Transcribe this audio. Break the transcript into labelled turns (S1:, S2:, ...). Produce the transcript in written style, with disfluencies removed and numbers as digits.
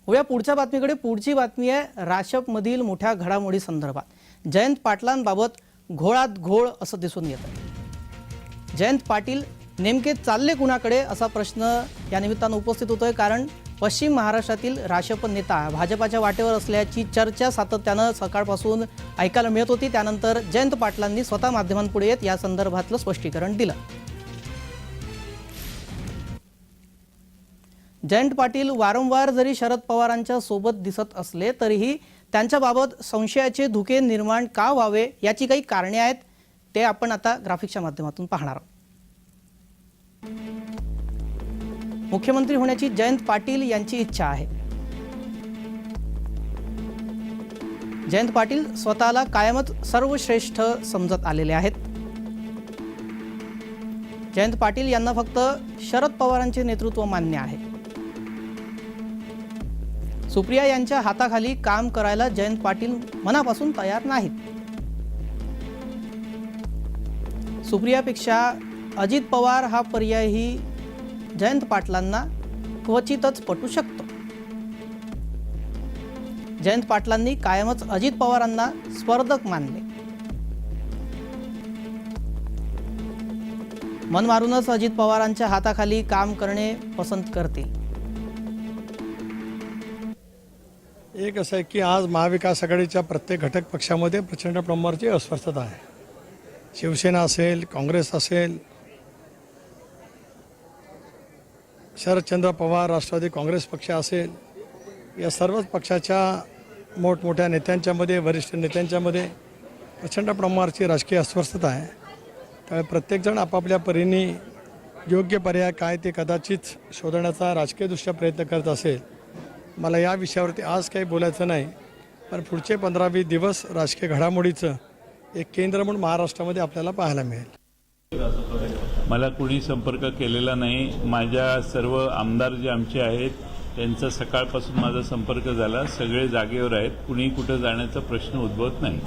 S1: होया पुढच्या बातमीकडे। पुढची बातमी आहे राशपमधील मोठ्या घडामोडी संदर्भात। जयंत पाटलांबाबत घोळात घोळ असं दिसून येतं। जयंत पाटील नेमके चालले कुणाकडे असा प्रश्न या निमित्तानं उपस्थित होतोय, कारण पश्चिम महाराष्ट्रातील राशप नेता भाजपाच्या वाटेवर असल्याची चर्चा सातत्यानं सकाळपासून ऐकायला मिळत होती। त्यानंतर जयंत पाटलांनी स्वतः माध्यमांपुढे येत या संदर्भातलं स्पष्टीकरण दिलं। जयंत पाटील वारंवार जरी शरद पवारांच्या सोबत दिसत असले तरीही त्यांच्याबाबत संशयाचे धुके निर्माण का व्हावे याची काही कारणे आहेत, ते आपण आता ग्राफिक्सच्या माध्यमातून पाहणार आहोत। मुख्यमंत्री होण्याची जयंत पाटील यांची इच्छा आहे। जयंत पाटील स्वतःला कायमच सर्वश्रेष्ठ समजत आलेले आहेत। जयंत पाटील यांना फक्त शरद पवारांचे नेतृत्व मान्य आहे। सुप्रिया यांच्या हाताखाली काम करायला जयंत पाटील मनापासून तयार नाहीत। सुप्रियापेक्षा अजित पवार हा पर्यायही जयंत पाटलांना क्वचितच पटू शकतो। जयंत पाटलांनी कायमच अजित पवारांना स्पर्धक मानले। मन मारूनच अजित पवारांच्या हाताखाली काम करणे पसंत करतील।
S2: एक असं आहे की आज महाविकास आघाडीच्या प्रत्येक घटक पक्षामध्ये प्रचंड प्रमाणाची अस्वस्थता आहे। शिवसेना असेल, काँग्रेस असेल, शरदचंद्र पवार राष्ट्रवादी काँग्रेस पक्ष असेल, या सर्वच पक्षाच्या मोठमोठ्या नेत्यांच्यामध्ये, वरिष्ठ नेत्यांच्यामध्ये प्रचंड प्रमाणाची राजकीय अस्वस्थता आहे। त्यामुळे प्रत्येकजण आपापल्या परीने योग्य पर्याय काय ते कदाचित शोधण्याचा राजकीयदृष्ट्या प्रयत्न करत असेल। मला या विषयावरती आज काही बोलायचं नाही, पण पुढचे 15-20 दिवस राजकीय घडामोडीचं एक केंद्र म्हणून महाराष्ट्रामध्ये आपल्याला पाहायला मिळेल।
S3: मला कुणी संपर्क केलेला नाही। माझ्या सर्व आमदार जे आमचे आहेत त्यांचा सकाळपासून माझा संपर्क झाला। सगळे जागेवर आहेत, कुणी कुठे जाण्याचा प्रश्न उद्भवत नाही।